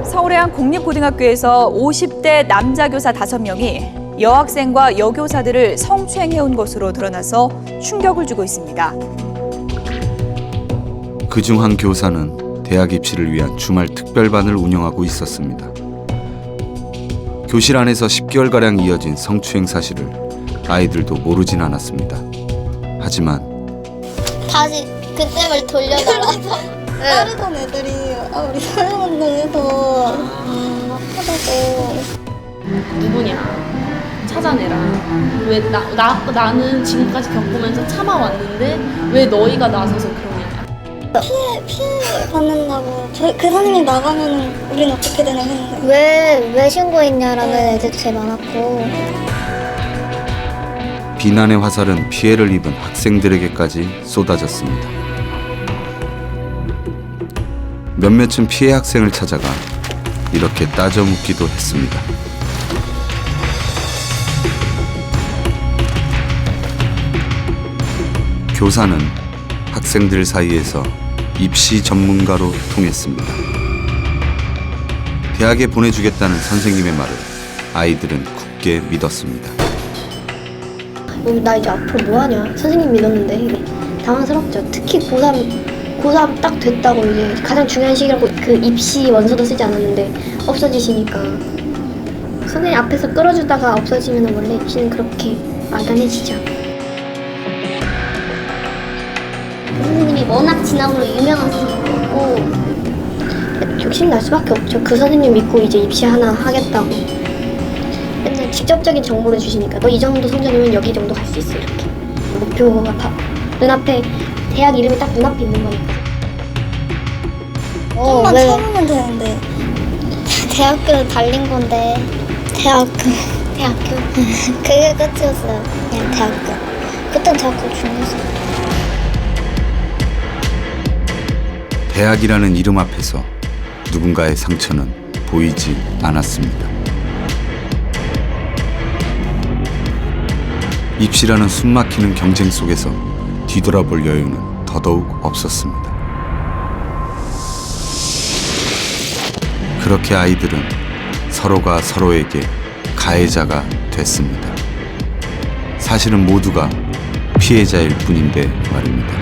서울의 한 공립고등학교에서 50대 남자 교사 5명이 여학생과 여교사들을 성추행해온 것으로 드러나서 충격을 주고 있습니다. 그중 한 교사는 대학 입시를 위한 주말 특별반을 운영하고 있었습니다. 교실 안에서 10개월가량 이어진 성추행 사실을 아이들도 모르진 않았습니다. 하지만 다시 그때를 돌려달라서 따르던 애들이 우리 사회운동에서 하다고 누구냐 찾아내라. 왜 나는 지금까지 겪으면서 참아왔는데 왜 너희가 나서서 그러냐. 피해 받는다고 그 선생님 나가면 우린 어떻게 되나 했는데 왜 신고했냐라는 애들도 제일 많았고 비난의 화살은 피해를 입은 학생들에게까지 쏟아졌습니다. 몇몇은 피해 학생을 찾아가 이렇게 따져 묻기도 했습니다. 교사는 학생들 사이에서 입시 전문가로 통했습니다. 대학에 보내주겠다는 선생님의 말을 아이들은 굳게 믿었습니다. 나 이제 앞으로 뭐하냐 선생님 믿었는데 이게 당황스럽죠. 특히 고3 딱 됐다고 이제 가장 중요한 시기라고 그 입시 원서도 쓰지 않았는데 없어지시니까 선생님 앞에서 끌어주다가 없어지면 원래 입시는 그렇게 막연해지죠. 선생님이 워낙 진학으로 유명한 선생님이었고 욕심 날 수밖에 없죠. 그 선생님 믿고 이제 입시 하나 하겠다고 맨날 직접적인 정보를 주시니까 너 이 정도 성적이면 여기 정도 갈 수 있어 이렇게 목표가 다 눈앞에 대학 이름이 딱 눈앞에 있는 거니까. 좀만 참으면 되는데 대학교를 달린 건데 대학교 그게 끝이었어요. 그냥 대학교. 그땐 대학교 중요했어요. 대학이라는 이름 앞에서 누군가의 상처는 보이지 않았습니다. 입시라는 숨막히는 경쟁 속에서 뒤돌아볼 여유는 더더욱 없었습니다. 그렇게 아이들은 서로가 서로에게 가해자가 됐습니다. 사실은 모두가 피해자일 뿐인데 말입니다.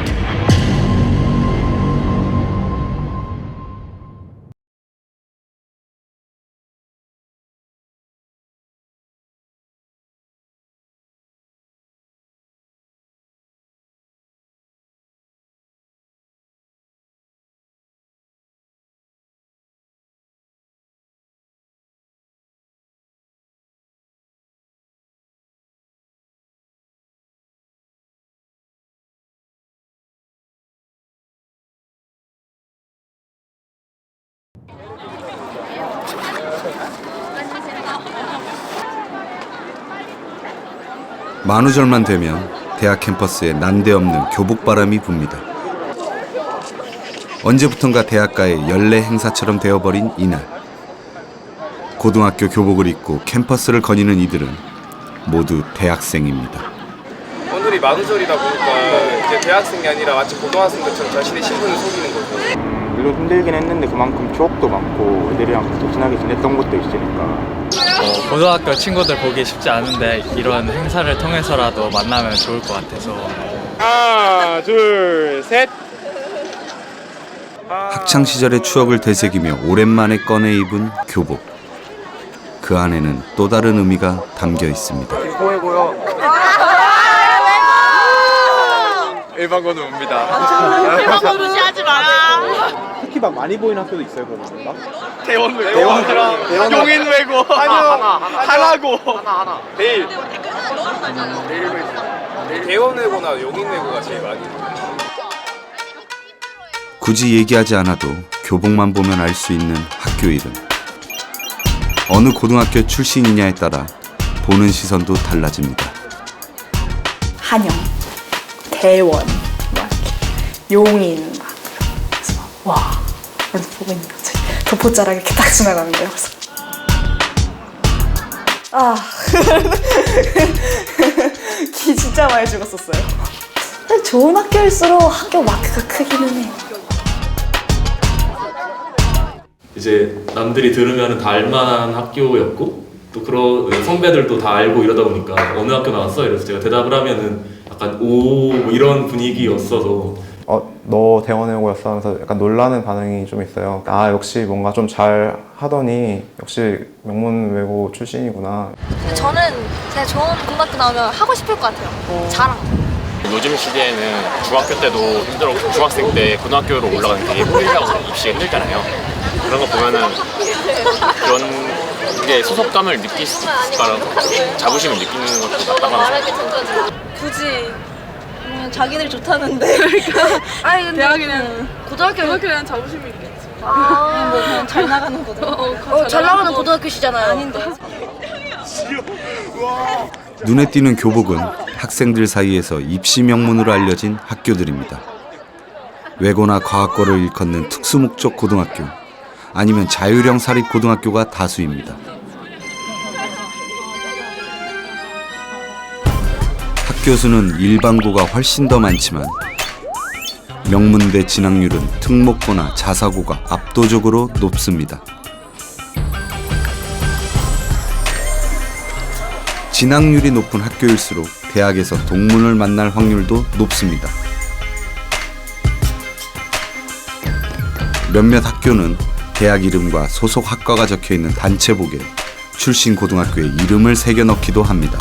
만우절만 되면 대학 캠퍼스에 난데없는 교복바람이 붑니다. 언제부턴가 대학가의 연례 행사처럼 되어버린 이날. 고등학교 교복을 입고 캠퍼스를 거니는 이들은 모두 대학생입니다. 오늘이 만우절이다 보니까 이제 대학생이 아니라 마치 고등학생들처럼 자신의 신분을 속이는 거죠. 물론 힘들긴 했는데 그만큼 추억도 많고 애들이랑 같이 친하게 지냈던 것도 있으니까. 고등학교 친구들 보기 쉽지 않은데 이런 행사를 통해서라도 만나면 좋을 것 같아서. 하나, 둘, 셋. 학창 시절의 추억을 되새기며 오랜만에 꺼내 입은 교복. 그 안에는 또 다른 의미가 담겨 있습니다. 고해고요. 일반고는 옵니다. 일반고 무시하지 마라. 특히 막 많이 보이는 학교도 있어요, 그런가? 대원외고, 용인외고, 하나고, 내일. 대원외고나 용인외고가 제일 많이. 굳이 얘기하지 않아도 교복만 보면 알 수 있는 학교 이름. 어느 고등학교 출신이냐에 따라 보는 시선도 달라집니다. 한영, 대원, 막 용인 막 그래서 와, 그래서 보고 있는 거지. 도포자락 이렇게 딱 지나가는 거예요. 그래서 기 진짜 많이 죽었었어요. 좋은 학교일수록 학교 마크가 크기는 해요. 이제 남들이 들으면 다 알만한 학교였고 또 그런 선배들도 다 알고 이러다 보니까 어느 학교 나왔어? 이래서 제가 대답을 하면은 약간 오 뭐 이런 분위기였어서 너 대원외고였어 하면서 약간 놀라는 반응이 좀 있어요. 아 역시 뭔가 좀 잘 하더니 역시 명문외고 출신이구나. 저는 제가 좋은 고등학교 나오면 하고 싶을 것 같아요. 자랑. 요즘 시대에는 중학교 때도 힘들어, 중학생 때 고등학교로 올라가는 게 되게 힘들다고 입시가 힘들잖아요. 그런 거 보면은 그런 게 소속감을 느낄 수 있을까라고 자부심을 느끼는 것도 맞다고 하죠. 굳이 자기들이 좋다는데. 아니 근데 대학에는 고등학교는 자부심이 있겠지. 그냥 잘 나가는 고등학교. 잘 나가는 고등학교시잖아요. 아닌데. 눈에 띄는 교복은 학생들 사이에서 입시 명문으로 알려진 학교들입니다. 외고나 과학고를 일컫는 특수목적 고등학교, 아니면 자율형 사립고등학교가 다수입니다. 학교 수는 일반고가 훨씬 더 많지만 명문대 진학률은 특목고나 자사고가 압도적으로 높습니다. 진학률이 높은 학교일수록 대학에서 동문을 만날 확률도 높습니다. 몇몇 학교는 대학 이름과 소속 학과가 적혀있는 단체복에 출신 고등학교의 이름을 새겨 넣기도 합니다.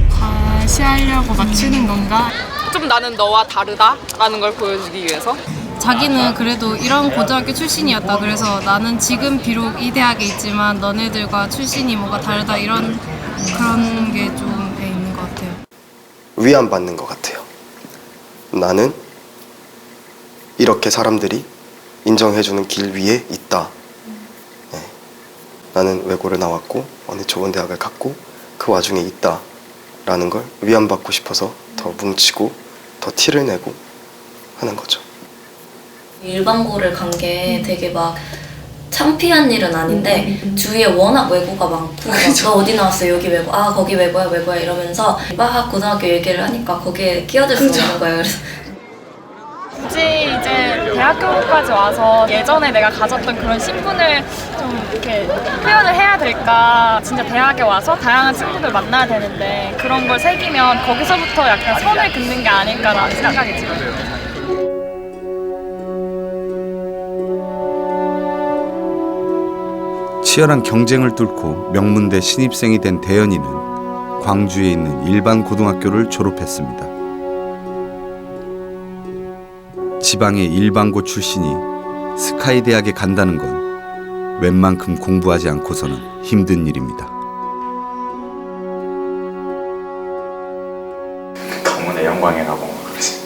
과시하려고 맞추는 건가? 좀 나는 너와 다르다라는 걸 보여주기 위해서. 자기는 그래도 이런 고등학교 출신이었다. 그래서 나는 지금 비록 이 대학에 있지만 너네들과 출신이 뭔가 다르다. 그런 게 좀 돼 있는 것 같아요. 위안받는 것 같아요. 나는 이렇게 사람들이 인정해주는 길 위에 있다. 네. 나는 외고를 나왔고 어느 좋은 대학을 갔고 그 와중에 있다 라는 걸 위안받고 싶어서 더 뭉치고 더 티를 내고 하는 거죠. 일반고를 간 게 되게 막 창피한 일은 아닌데 주위에 워낙 외고가 많고 너 어디 나왔어? 여기 외고. 아 거기 외고야 이러면서 막 고등학교 얘기를 하니까 거기에 끼어들 수 없는 거예요. 그래서 굳이 이제 대학교까지 와서 예전에 내가 가졌던 그런 신분을 좀 이렇게 표현을 해야 될까. 진짜 대학에 와서 다양한 친구들 만나야 되는데 그런 걸 새기면 거기서부터 약간 선을 긋는 게 아닐까라는 생각이 들어요. 치열한 경쟁을 뚫고 명문대 신입생이 된 대연이는 광주에 있는 일반 고등학교를 졸업했습니다. 지방의 일반고 출신이 스카이 대학에 간다는 건 웬만큼 공부하지 않고서는 힘든 일입니다. 가문의 영광에 가고 그러지.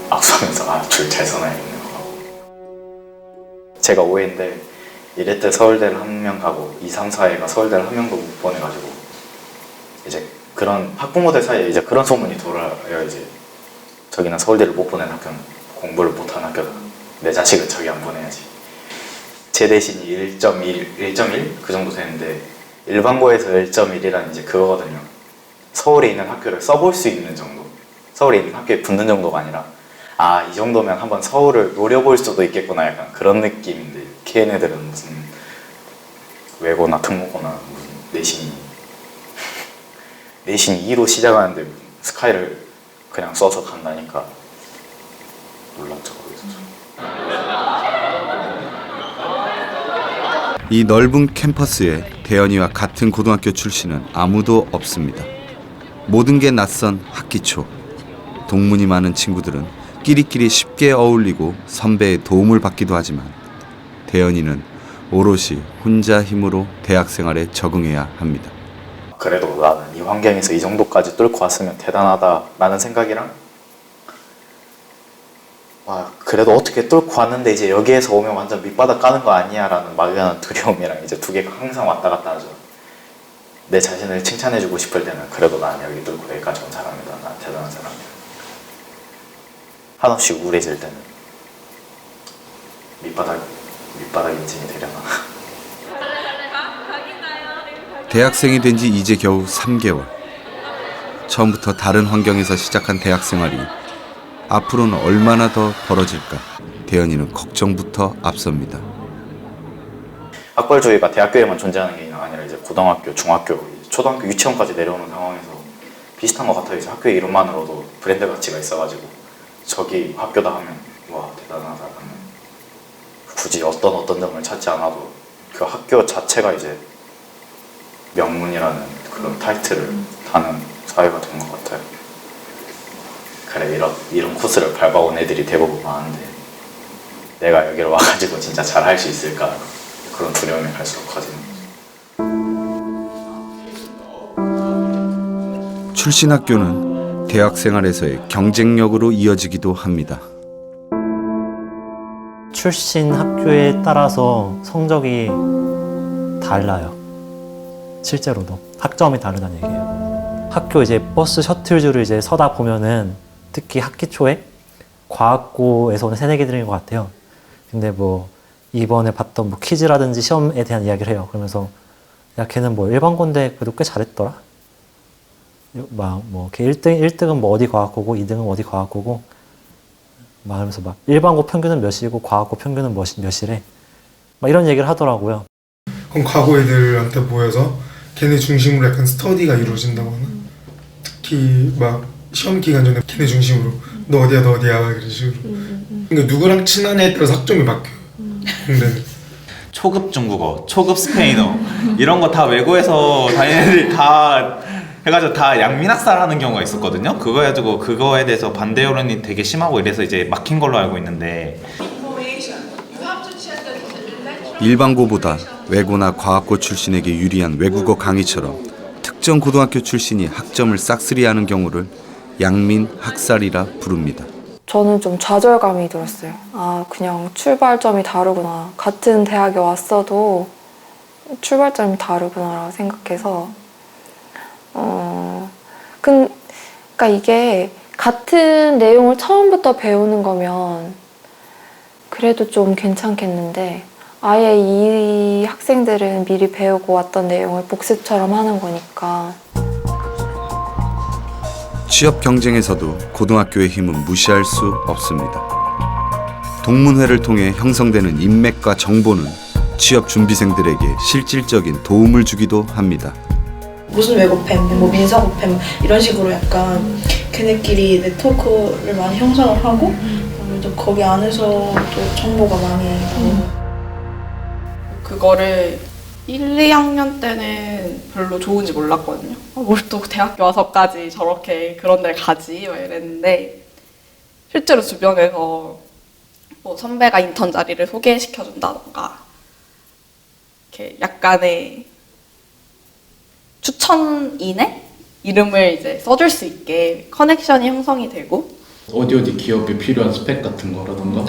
앞서면서 줄 잘 서놔야겠네. 제가 5회인데 1회 때 서울대를 한 명 가고 2, 3, 4회가 서울대를 한 명도 못 보내가지고 이제 그런 학부모들 사이에 이제 그런 소문이 돌아요. 이제 저기는 서울대를 못 보낸 학교는 공부를 못하는 학교다. 내 자식은 저기 안 보내야지. 제 대신이 1.1 그 정도 되는데 일반고에서 1.1이란 이제 그거거든요. 서울에 있는 학교를 써볼 수 있는 정도. 서울에 있는 학교에 붙는 정도가 아니라 아 이 정도면 한번 서울을 노려볼 수도 있겠구나 약간 그런 느낌인데 걔네들은 무슨 외고나 특목고나 무슨 내신이 2로 시작하는데 스카이를 그냥 써서 간다니까 놀랍죠. 이 넓은 캠퍼스에 대연이와 같은 고등학교 출신은 아무도 없습니다. 모든 게 낯선 학기 초. 동문이 많은 친구들은 끼리끼리 쉽게 어울리고 선배의 도움을 받기도 하지만 대연이는 오롯이 혼자 힘으로 대학 생활에 적응해야 합니다. 그래도 나는 이 환경에서 이 정도까지 뚫고 왔으면 대단하다라는 생각이랑 와 그래도 어떻게 뚫고 왔는데 이제 여기에서 오면 완전 밑바닥 까는 거 아니야 라는 막연한 두려움이랑 이제 두 개가 항상 왔다 갔다 하죠. 내 자신을 칭찬해주고 싶을 때는 그래도 난 여기 뚫고 여기까지 온 사람이다. 난 대단한 사람이다. 한없이 우울해질 때는 밑바닥 인증이 되려나. 대학생이 된 지 이제 겨우 3개월. 처음부터 다른 환경에서 시작한 대학 생활이 앞으로는 얼마나 더 벌어질까 대현이는 걱정부터 앞섭니다. 학벌주의가 대학교에만 존재하는 게 아니라 이제 고등학교, 중학교, 초등학교, 유치원까지 내려오는 상황에서 비슷한 것 같아요. 이제 학교의 이름만으로도 브랜드 가치가 있어가지고 저기 학교다 하면 와 대단하다 하면 굳이 어떤 등을 찾지 않아도 그 학교 자체가 이제 명문이라는 그런 타이틀을 다는 사회가 된 것 같아요. 그래 이런 코스를 밟아온 애들이 대부분 많은데 내가 여기로 와가지고 진짜 잘 할 수 있을까 그런 두려움이 갈수록 커지는 거죠. 출신 학교는 대학 생활에서의 경쟁력으로 이어지기도 합니다. 출신 학교에 따라서 성적이 달라요. 실제로도 학점이 다르다는 얘기예요. 학교 이제 버스 셔틀줄을 이제 서다 보면은 특히 학기 초에 과학고에서 오는 새내기들인 것 같아요. 근데 뭐 이번에 봤던 뭐 퀴즈라든지 시험에 대한 이야기를 해요. 그러면서 야 걔는 뭐 일반고인데 그래도 꽤 잘했더라. 막 뭐 걔 1등은 뭐 어디 과학고고 2등은 어디 과학고고 막 하면서 막 일반고 평균은 몇이고 과학고 평균은 몇이래. 막 이런 얘기를 하더라고요. 그럼 과거 애들한테 모여서 걔네 중심으로 약간 스터디가 이루어진다거나 특히 막 시험 기간 전에 걔네 중심으로 너 어디야 이런 식으로 그러니까 누구랑 친한 애에 따라서 학점이 바뀌어요. 근데 초급 중국어, 초급 스페인어 이런 거 다 외고에서 다니는 애들 다 해가지고 다 양민학살 하는 경우가 있었거든요. 그거 해가지고 그거에 대해서 반대 여론이 되게 심하고 이래서 이제 막힌 걸로 알고 있는데 일반고보다 외고나 과학고 출신에게 유리한 외국어 강의처럼 특정 고등학교 출신이 학점을 싹쓸이하는 경우를 양민학살이라 부릅니다. 저는 좀 좌절감이 들었어요. 아, 그냥 출발점이 다르구나. 같은 대학에 왔어도 출발점이 다르구나라고 생각해서 그러니까 이게 같은 내용을 처음부터 배우는 거면 그래도 좀 괜찮겠는데 아예 이 학생들은 미리 배우고 왔던 내용을 복습처럼 하는 거니까. 취업 경쟁에서도 고등학교의 힘은 무시할 수 없습니다. 동문회를 통해 형성되는 인맥과 정보는 취업 준비생들에게 실질적인 도움을 주기도 합니다. 무슨 외고팸, 뭐 민사고팸 이런 식으로 약간 걔네끼리 네트워크를 많이 형성을 하고 아무래도 거기 안에서 또 정보가 많이 나오고 그거를 1, 2학년 때는 별로 좋은지 몰랐거든요. 뭘 또 대학교 와서까지 저렇게 그런 데 가지 막 이랬는데 실제로 주변에서 뭐 선배가 인턴 자리를 소개시켜준다던가 이렇게 약간의 추천인의 이름을 이제 써줄 수 있게 커넥션이 형성이 되고 어디 기업에 필요한 스펙 같은 거라던가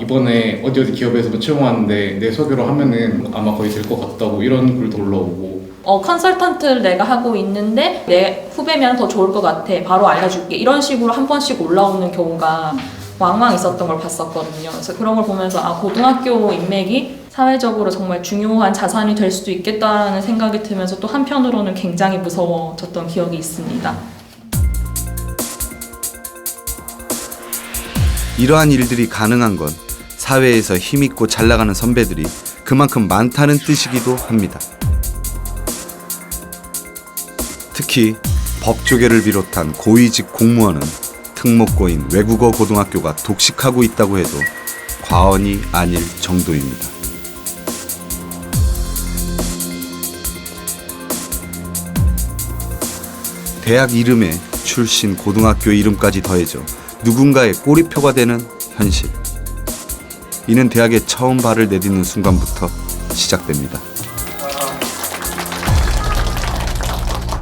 이번에 어디 기업에서 채용하는데 내 소개로 하면은 아마 거의 될 것 같다고 이런 글도 올라오고 컨설턴트를 내가 하고 있는데 내 후배면 더 좋을 것 같아 바로 알려줄게 이런 식으로 한 번씩 올라오는 경우가 왕왕 있었던 걸 봤었거든요. 그래서 그런 걸 보면서 고등학교 인맥이 사회적으로 정말 중요한 자산이 될 수도 있겠다라는 생각이 들면서 또 한편으로는 굉장히 무서워졌던 기억이 있습니다. 이러한 일들이 가능한 건 사회에서 힘있고 잘나가는 선배들이 그만큼 많다는 뜻이기도 합니다. 특히 법조계를 비롯한 고위직 공무원은 특목고인 외국어 고등학교가 독식하고 있다고 해도 과언이 아닐 정도입니다. 대학 이름에 출신 고등학교 이름까지 더해져 누군가의 꼬리표가 되는 현실. 이는 대학에 처음 발을 내딛는 순간부터 시작됩니다.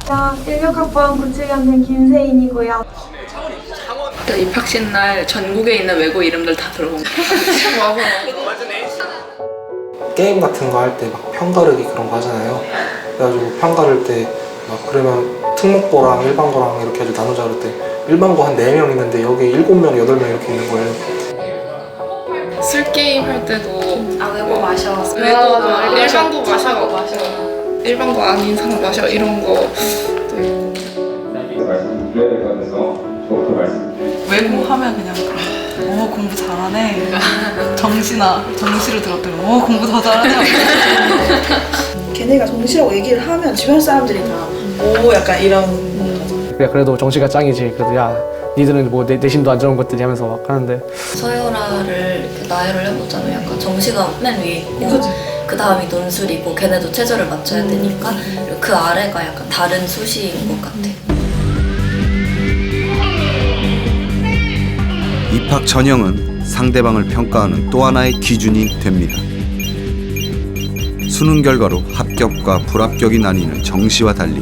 대학 16학번 97년생 김세인이고요. 입학식 날 전국에 있는 외고 이름들 다 들어본 거예요. 게임 같은 거 할 때 막 편가르기 그런 거 하잖아요. 그래가지고 편가를 때 막 그러면 특목고랑 일반고랑 이렇게 해서 나누자 그럴 때 일반고 한 4명 있는데 여기 7명, 8명 이렇게 있는 거예요. 술 게임 할 때도 외고 마셔. 외고 일반고 마셔. 일반고 아닌 사람 마셔 이런 거. 외국하면 그냥 공부 잘하네. 정시로 들었더니 공부 더 잘하네. 걔네가 정시라고 얘기를 하면 주변 사람들이 다 약간 이런. 야 그래도 정시가 짱이지. 그래도 야 니들은 뭐 내신도 안 좋은 것들이 하면서 막 하는데 서열화를 이렇게 나열을 해보자면 약간 정시가 맨 위에 있고 그 다음이 논술이고 걔네도 체저를 맞춰야 되니까 그 아래가 약간 다른 수시인 것 같아. 입학 전형은 상대방을 평가하는 또 하나의 기준이 됩니다. 수능 결과로 합격과 불합격이 나뉘는 정시와 달리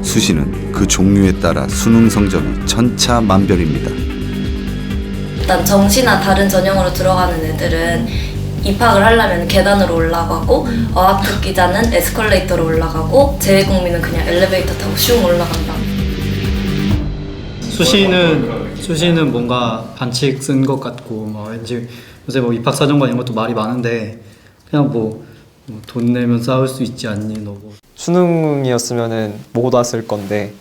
수시는 그 종류에 따라 수능 성적이 천차만별입니다. 일단 정시나 다른 전형으로 들어가는 애들은 입학을 하려면 계단으로 올라가고 어학특기자는 에스컬레이터로 올라가고 재외국민은 그냥 엘리베이터 타고 슝 올라간다. 수시는 뭔가 반칙 쓴 것 같고 뭐 왠지 요새 뭐 입학사정관 이런 것도 말이 많은데 그냥 뭐 돈 내면 싸울 수 있지 않니 너 뭐. 수능이었으면은 못 왔을 건데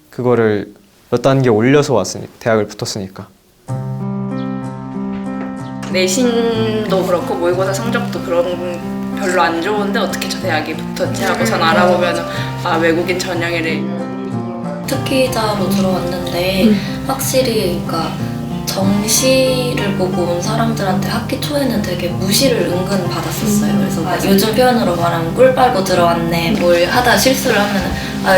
그거를 몇 단계 올려서 왔으니까 대학을 붙었으니까. 내신도 그렇고 모의고사 성적도 별로 안 좋은데 어떻게 저 대학에 붙었지 하고 전 알아보면 외국인 전형이래. 특기자로 들어왔는데 확실히 그러니까 정시를 보고 온 사람들한테 학기 초에는 되게 무시를 은근 받았었어요. 그래서 요즘 표현으로 말하면 꿀 빨고 들어왔네. 뭘 하다 실수를 하면은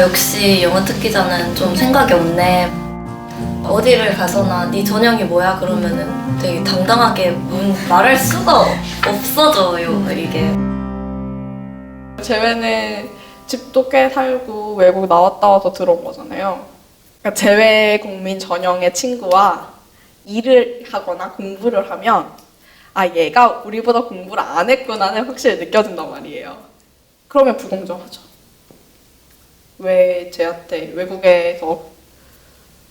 역시 영어 특기자는 좀 생각이 없네. 어디를 가서나 네 전형이 뭐야 그러면은 되게 당당하게 말할 수가 없어져요 이게. 재회는 집도 꽤 살고 외국 나왔다 와서 들어온 거잖아요. 그러니까 재외 국민 전형의 친구와 일을 하거나 공부를 하면 얘가 우리보다 공부를 안 했구나는 확실히 느껴진단 말이에요. 그러면 불공정하죠. 왜 쟤한테 외국에서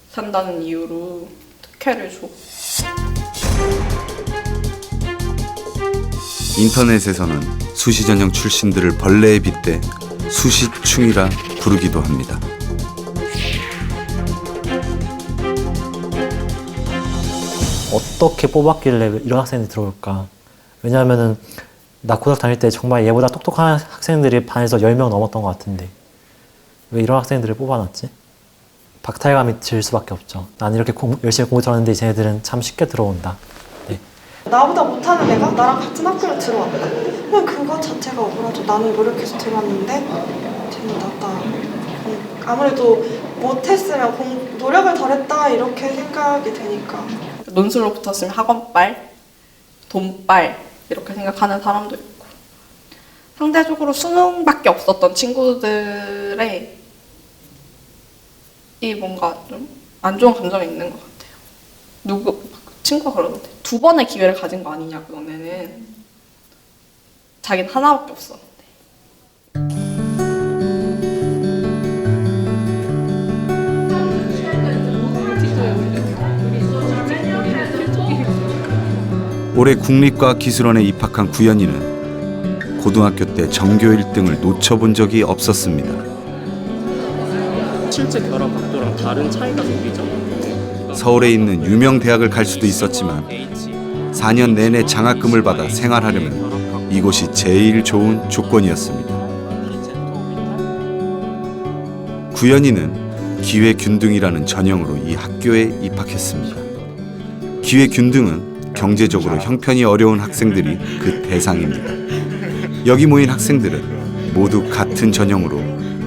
산다는 이유로 특혜를 줘? 인터넷에서는 수시 전형 출신들을 벌레에 빗대 수시충이라 부르기도 합니다. 어떻게 뽑았길래 이런 학생들이 들어올까? 왜냐하면은 나 고등학교 다닐 때 정말 얘보다 똑똑한 학생들이 반에서 10명 넘었던 것 같은데 왜 이런 학생들을 뽑아놨지? 박탈감이 들 수밖에 없죠. 난 이렇게 열심히 공부 들었는데 쟤네들은 참 쉽게 들어온다. 네. 나보다 못하는 애가 나랑 같은 학교를 들어왔다. 그냥 그거 자체가 억울하죠. 나는 노력해서 들어왔는데 쟤는 낫다. 아무래도 못했으면 노력을 덜했다 이렇게 생각이 되니까. 논술로 붙었으면 학원빨, 돈빨 이렇게 생각하는 사람도 있고 상대적으로 수능밖에 없었던 친구들의 이 뭔가 좀 안 좋은 감정이 있는 것 같아요. 친구가 그러는데 2번의 기회를 가진 거 아니냐고 너네는. 자기는 하나밖에 없었는데. 올해 국립과기술원에 입학한 구연이는 고등학교 때 전교 1등을 놓쳐본 적이 없었습니다. 실제 결합 각도랑 다른 차이가 생기죠. 서울에 있는 유명 대학을 갈 수도 있었지만 4년 내내 장학금을 받아 생활하려면 이곳이 제일 좋은 조건이었습니다. 구연이는 기회균등이라는 전형으로 이 학교에 입학했습니다. 기회균등은 경제적으로 형편이 어려운 학생들이 그 대상입니다. 여기 모인 학생들은 모두 같은 전형으로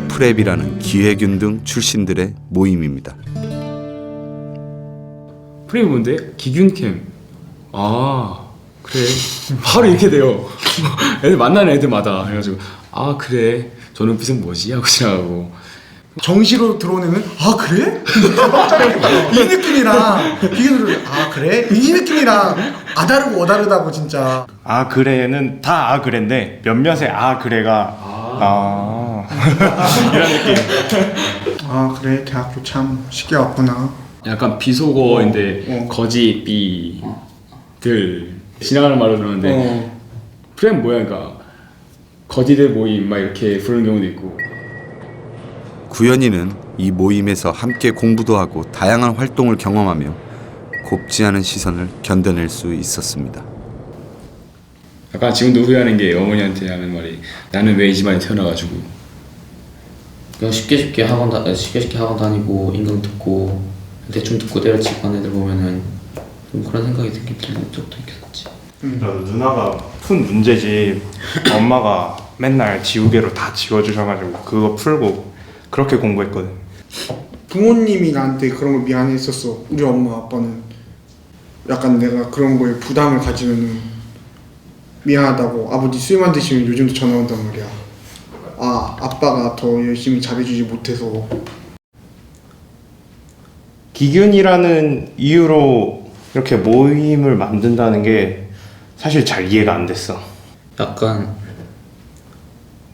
프랩이라는 기회균등 출신들의 모임입니다. 프랩이 뭔데? 기균캠. 그래. 바로 이렇게 돼요. 애들 만나는 애들마다. 그래가지고 그래. 저 눈빛은 뭐지? 하고 시작하고. 정시로 들어오는 그래? 이 느낌이랑 기계로 그래? 이 느낌이랑 아다르고 어다르다고 진짜. 그래는 다 그래인데 몇몇의 그래가 이런 느낌. 그래 대학교 참 쉽게 왔구나. 약간 비속어인데 거지 삐들 지나가는 말로 들었는데 프레임 뭐야? 그러니까 거지대 모임 막 이렇게 부르는 경우도 있고. 구현이는 이 모임에서 함께 공부도 하고 다양한 활동을 경험하며 곱지 않은 시선을 견뎌낼 수 있었습니다. 약간 지금도 후회하는 게 어머니한테 하는 말이 나는 왜 이 집안에 태어나가지고 그냥 쉽게 학원 다니고 임금 듣고 대충 듣고 때려치고 하는 애들 보면은 좀 그런 생각이 들긴 들는 적도 있겠지. 나도 누나가 푼 문제지 엄마가 맨날 지우개로 다 지워주셔가지고 그거 풀고 그렇게 공부했거든. 부모님이 나한테 그런 걸 미안했었어. 우리 엄마 아빠는 약간 내가 그런 거에 부담을 가지면은 미안하다고. 아버지 술만 드시면 요즘도 전화 온단 말이야. 아, 아빠가 더 열심히 잘해주지 못해서. 기균이라는 이유로 이렇게 모임을 만든다는 게 사실 잘 이해가 안 됐어. 약간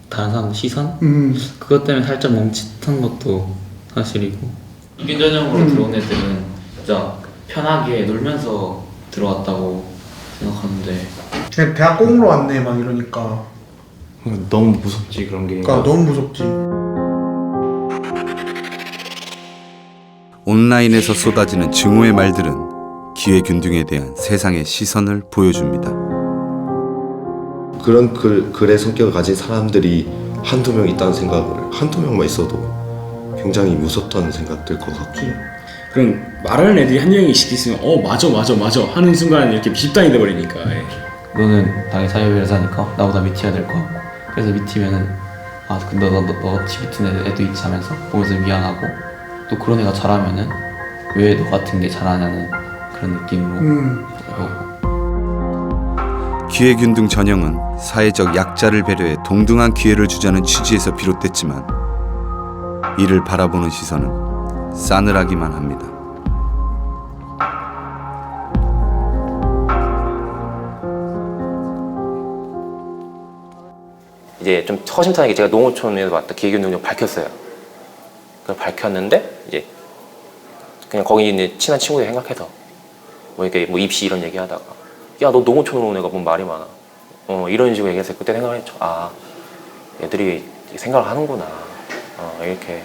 다른 사람 시선? 그것 때문에 살짝 멈칫한 것도 사실이고. 이균 전형으로 들어온 애들은 진짜 편하게 놀면서 들어왔다고 생각하는데 그냥 대학 꽁으로 왔네 막 이러니까. 너무 무섭지 그런 게. 그러니까 너무 무섭지. 온라인에서 쏟아지는 증오의 말들은 기회균등에 대한 세상의 시선을 보여줍니다. 그런 글의 성격을 가진 사람들이 한두 명 있다는 생각을 한두 명만 있어도 굉장히 무섭다는 생각 들 것 같고. 그럼 말하는 애들이 한 명이 시키면 맞아 하는 순간 이렇게 집단이 돼버리니까. 너는 당연히 사회회사니까 나보다 밑이어야 될 거 같고 그래서 밑이면은 근데 너 같이 밑인 애도 있지 하면서 보면서 미안하고 또 그런 애가 잘하면은 왜 너 같은 게 잘하냐는 그런 느낌으로 기회균등 전형은 사회적 약자를 배려해 동등한 기회를 주자는 취지에서 비롯됐지만 이를 바라보는 시선은 싸늘하기만 합니다. 이제 좀 허심탄회하게 제가 농어촌에서 왔다 기회균등을 밝혔어요. 그걸 밝혔는데 이제 그냥 거기 있는 친한 친구들 생각해서 이렇게 입시 이런 얘기하다가 야 너 농어촌으로 온 애가 뭔 말이 많아 이런 식으로 얘기해서 그때 생각을 했죠. 애들이 생각을 하는구나. 이렇게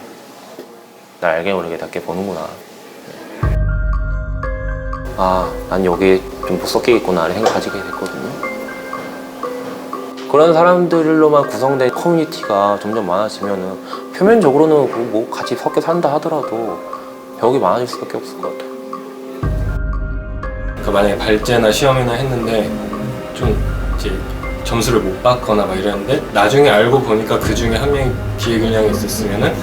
날 알게 모르게 낮게 보는구나. 난 여기에 좀 못 섞이겠구나 라는 생각 가지게 됐거든요. 그런 사람들로만 구성된 커뮤니티가 점점 많아지면은 표면적으로는 뭐 같이 섞여 산다 하더라도 벽이 많아질 수밖에 없을 것 같아요. 그러니까 만약에 발제나 시험이나 했는데 좀 이제 점수를 못 받거나 막 이랬는데 나중에 알고 보니까 그 중에 한 명이 기회균형이 있었으면은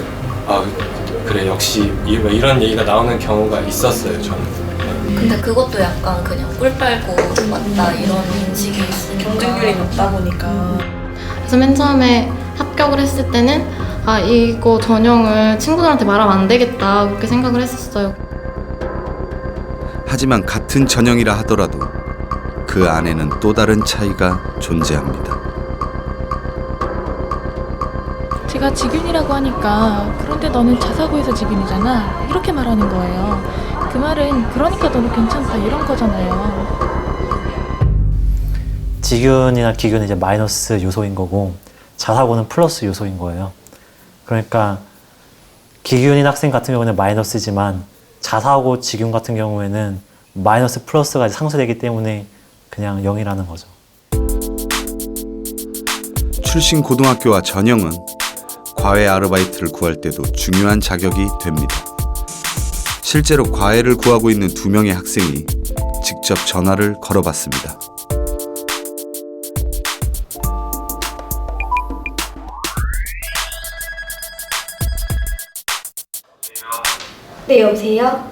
그래 역시 이런 얘기가 나오는 경우가 있었어요 저는. 근데 그것도 약간 그냥 꿀 빨고 왔다 이런 인식이 있으니까 경쟁률이 높다 보니까. 그래서 맨 처음에 합격을 했을 때는 이거 전형을 친구들한테 말하면 안 되겠다 그렇게 생각을 했었어요. 하지만 같은 전형이라 하더라도 그 안에는 또 다른 차이가 존재합니다. 제가 지균이라고 하니까 그런데 너는 자사고에서 지균이잖아 이렇게 말하는 거예요. 그 말은 그러니까 너도 괜찮다 이런 거잖아요. 지균이나 기균은 이제 마이너스 요소인 거고 자사고는 플러스 요소인 거예요. 그러니까 기균인 학생 같은 경우는 마이너스지만 자사고 지균 같은 경우에는 마이너스 플러스가 상쇄되기 때문에 그냥 0이라는 거죠. 출신 고등학교와 전형은 과외 아르바이트를 구할 때도 중요한 자격이 됩니다. 실제로 과외를 구하고 있는 2명의 학생이 직접 전화를 걸어봤습니다. 네, 여보세요?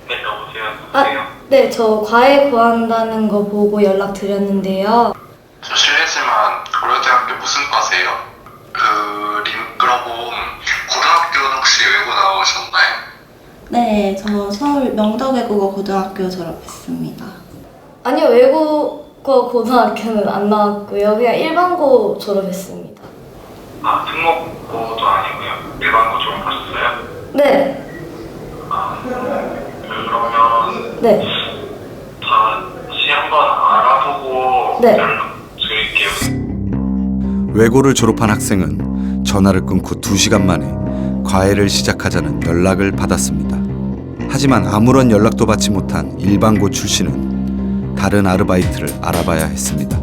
네, 여보세요? 네, 저 과외 구한다는 거 보고 연락드렸는데요. 저 실례지만 고려대학교 무슨 과세요? 그러고 고등학교는 혹시 외고 나오셨나요? 네, 저 서울 명덕외국어 고등학교 졸업했습니다. 아니요, 외국어 고등학교는 안 나왔고요. 그냥 일반고 졸업했습니다. 특목고도 아니고요. 일반고 졸업하셨어요? 네. 그러면 네. 다시 한번 알아보고 네. 연락 드릴게요. 외고를 졸업한 학생은 전화를 끊고 2시간 만에 과외를 시작하자는 연락을 받았습니다. 하지만 아무런 연락도 받지 못한 일반고 출신은 다른 아르바이트를 알아봐야 했습니다.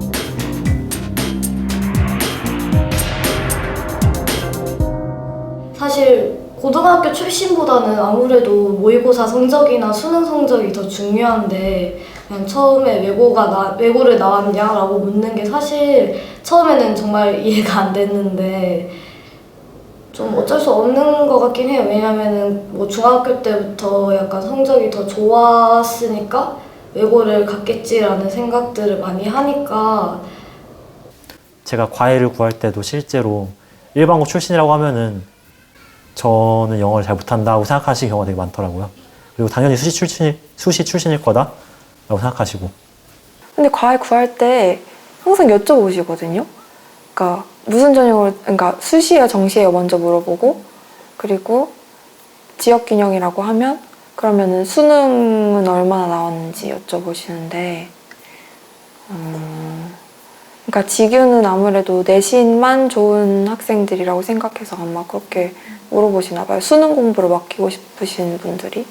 사실 고등학교 출신보다는 아무래도 모의고사 성적이나 수능 성적이 더 중요한데 그냥 처음에 외고를 나왔냐라고 묻는 게 사실 처음에는 정말 이해가 안 됐는데 좀 어쩔 수 없는 것 같긴 해요. 왜냐면은 뭐 중학교 때부터 약간 성적이 더 좋았으니까 외고를 갔겠지라는 생각들을 많이 하니까. 제가 과외를 구할 때도 실제로 일반고 출신이라고 하면은 저는 영어를 잘 못한다고 생각하시는 경우가 되게 많더라고요. 그리고 당연히 수시 출신일 거다라고 생각하시고. 근데 과외 구할 때 항상 여쭤보시거든요. 그러니까 무슨 전형으로, 그러니까 수시예요, 정시예요 먼저 물어보고, 그리고 지역균형이라고 하면 그러면은 수능은 얼마나 나왔는지 여쭤보시는데, 그러니까 지규는 아무래도 내신만 좋은 학생들이라고 생각해서 아마 그렇게 물어보시나 봐요. 수능 공부를 맡기고 싶으신 분들이.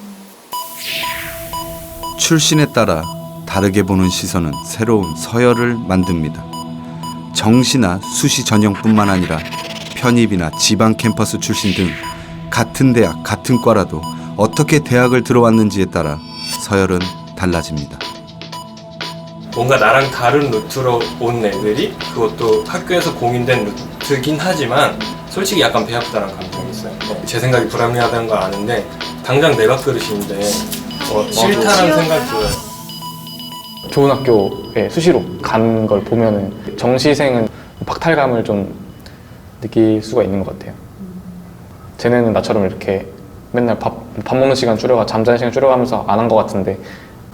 출신에 따라 다르게 보는 시선은 새로운 서열을 만듭니다. 정시나 수시 전형뿐만 아니라 편입이나 지방 캠퍼스 출신 등 같은 대학, 같은 과라도 어떻게 대학을 들어왔는지에 따라 서열은 달라집니다. 뭔가 나랑 다른 루트로 온 애들이 그것도 학교에서 공인된 루트긴 하지만 솔직히 약간 배아프다는 감정이 있어요. 제 생각이 불합리하다는 걸 아는데 당장 내가 그릇인데 싫다는 생각이 들어요. 좋은 학교에 수시로 간 걸 보면은 정시생은 박탈감을 좀 느낄 수가 있는 것 같아요. 쟤네는 나처럼 이렇게 맨날 밥 먹는 시간 줄여가 잠자는 시간 줄여가면서 안 한 것 같은데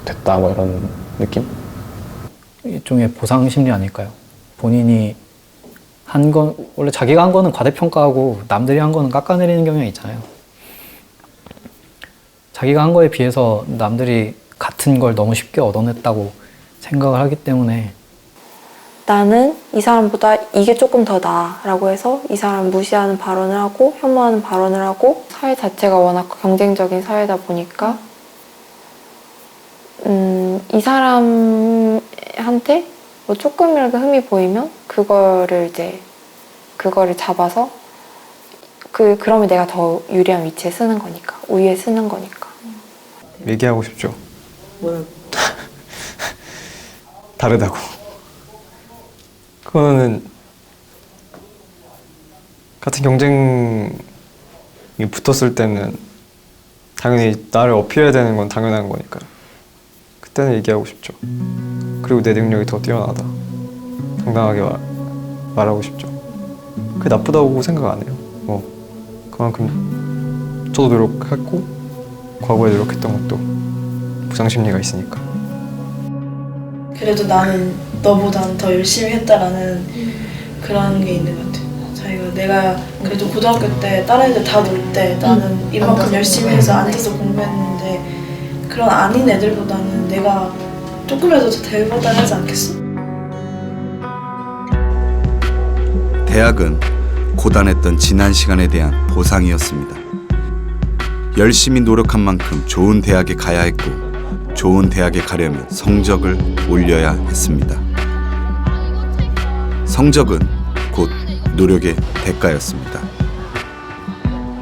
됐다 뭐 이런 느낌? 일종의 보상 심리 아닐까요? 본인이 한 건 원래 자기가 한 거는 과대평가하고 남들이 한 거는 깎아내리는 경향이 있잖아요. 자기가 한 거에 비해서 남들이 같은 걸 너무 쉽게 얻어냈다고 생각을 하기 때문에 나는 이 사람보다 이게 조금 더 나아라고 해서 이 사람 무시하는 발언을 하고 혐오하는 발언을 하고 사회 자체가 워낙 경쟁적인 사회다 보니까 이 사람한테 뭐 조금이라도 흠이 보이면 그거를 잡아서 그러면 내가 더 유리한 위치에 쓰는 거니까, 우위에 쓰는 거니까. 얘기하고 싶죠. 뭐라고? 다르다고. 그거는 같은 경쟁이 붙었을 때는 당연히 나를 어필해야 되는 건 당연한 거니까 그때는 얘기하고 싶죠. 그리고 내 능력이 더 뛰어나다 당당하게 말하고 싶죠. 그게 나쁘다고 생각 안 해요. 뭐 그만큼 저도 노력했고 과거에 노력했던 것도 보상심리가 있으니까. 그래도 나는 너보단 더 열심히 했다라는 그런 게 있는 것 같아요. 자기가 내가 그래도 고등학교 때 다른 애들 다 놀 때 나는 이만큼 열심히 해서 앉아서 공부했는데 그런 아닌 애들보다는 내가 조금이라도 더 대보단하지 않겠어? 대학은 고단했던 지난 시간에 대한 보상이었습니다. 열심히 노력한 만큼 좋은 대학에 가야 했고 좋은 대학에 가려면 성적을 올려야 했습니다. 성적은 곧 노력의 대가였습니다.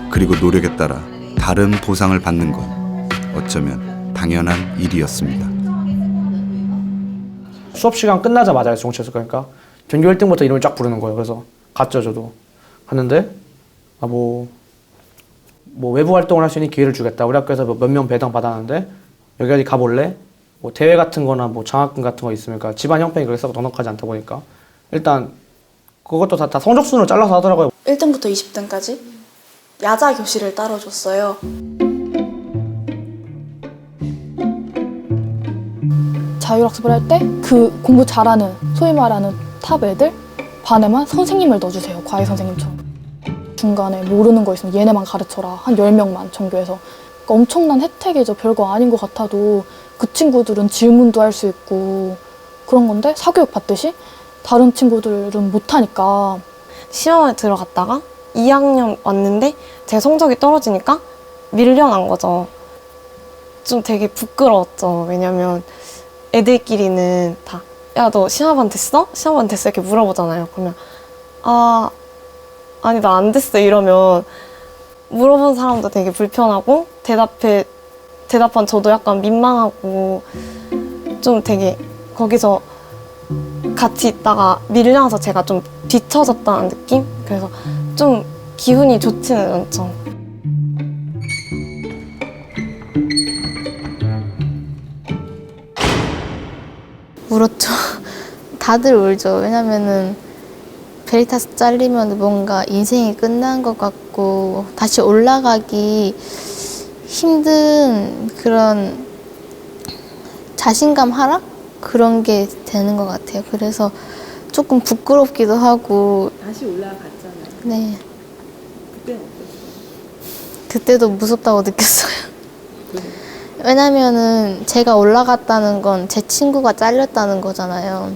그리고 노력에 따라 다른 보상을 받는 건 어쩌면 당연한 일이었습니다. 수업 시간 끝나자마자 정치했을 거니까 전교 1등부터 이름을 쫙 부르는 거예요. 그래서 갔죠, 저도. 갔는데 뭐 외부 활동을 할 수 있는 기회를 주겠다. 우리 학교에서 몇 명 배당 받았는데 여기 어디 가볼래? 뭐 대회 같은 거나 뭐 장학금 같은 거 있으니까 집안 형편이 그렇게 썩 넉넉하지 않다 보니까 일단 그것도 다 성적 순으로 잘라서 하더라고요. 1등부터 20등까지 야자 교실을 따로 줬어요. 자율학습을 할 때 그 공부 잘하는 소위 말하는 탑 애들 반에만 선생님을 넣어주세요. 과외 선생님처럼. 중간에 모르는 거 있으면 얘네만 가르쳐라. 한 10명만 전교에서. 그러니까 엄청난 혜택이죠. 별거 아닌 것 같아도 그 친구들은 질문도 할 수 있고 그런 건데 사교육 받듯이 다른 친구들은 못하니까 시험에 들어갔다가 2학년 왔는데 제 성적이 떨어지니까 밀려난 거죠. 좀 되게 부끄러웠죠. 왜냐면 애들끼리는 다 야, 너 시험반 됐어? 시험반 됐어? 이렇게 물어보잖아요. 그러면 아니 나 안 됐어 이러면 물어본 사람도 되게 불편하고 대답한 저도 약간 민망하고 좀 되게 거기서 같이 있다가 밀려나서 제가 좀 뒤처졌다는 느낌? 그래서 좀 기분이 좋지는 않죠. 울었죠. 다들 울죠. 왜냐면은 베리타스 잘리면 뭔가 인생이 끝난 것 같고 다시 올라가기 힘든 그런 자신감 하락? 그런 게 되는 것 같아요. 그래서 조금 부끄럽기도 하고. 다시 올라갔잖아요. 네. 그때는 어땠어요? 그때도 무섭다고 느꼈어요. 왜냐면은 제가 올라갔다는 건 제 친구가 잘렸다는 거잖아요.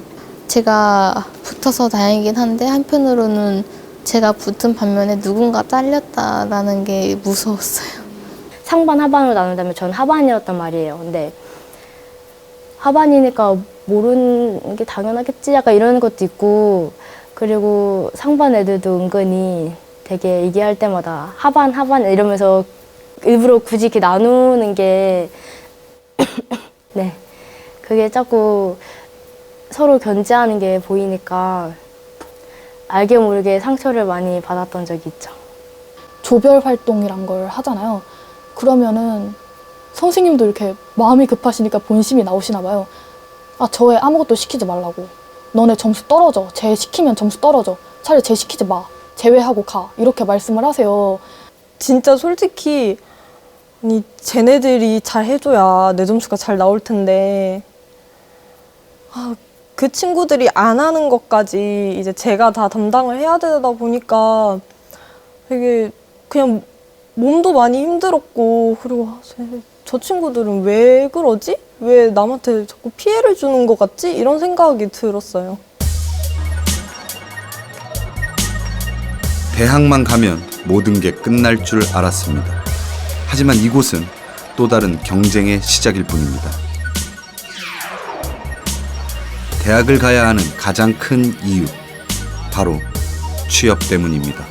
제가 붙어서 다행이긴 한데 한편으로는 제가 붙은 반면에 누군가 잘렸다라는 게 무서웠어요. 상반 하반으로 나눈다면 저는 하반이었단 말이에요. 근데 하반이니까 모르는 게 당연하겠지 약간 이런 것도 있고, 그리고 상반 애들도 은근히 되게 얘기할 때마다 하반 이러면서 일부러 굳이 이렇게 나누는 게 네, 그게 자꾸 서로 견제하는 게 보이니까 알게 모르게 상처를 많이 받았던 적이 있죠. 조별 활동이란 걸 하잖아요. 그러면은 선생님도 이렇게 마음이 급하시니까 본심이 나오시나 봐요. 저 애 아무것도 시키지 말라고. 너네 점수 떨어져. 쟤 시키면 점수 떨어져. 차라리 쟤 시키지 마. 제외하고 가. 이렇게 말씀을 하세요. 진짜 솔직히 아니 쟤네들이 잘 해줘야 내 점수가 잘 나올 텐데 그 친구들이 안 하는 것까지 이제 제가 다 담당을 해야 되다 보니까 되게 그냥 몸도 많이 힘들었고, 그리고 저 친구들은 왜 그러지? 왜 남한테 자꾸 피해를 주는 것 같지? 이런 생각이 들었어요. 대학만 가면 모든 게 끝날 줄 알았습니다. 하지만 이곳은 또 다른 경쟁의 시작일 뿐입니다. 대학을 가야 하는 가장 큰 이유, 바로 취업 때문입니다.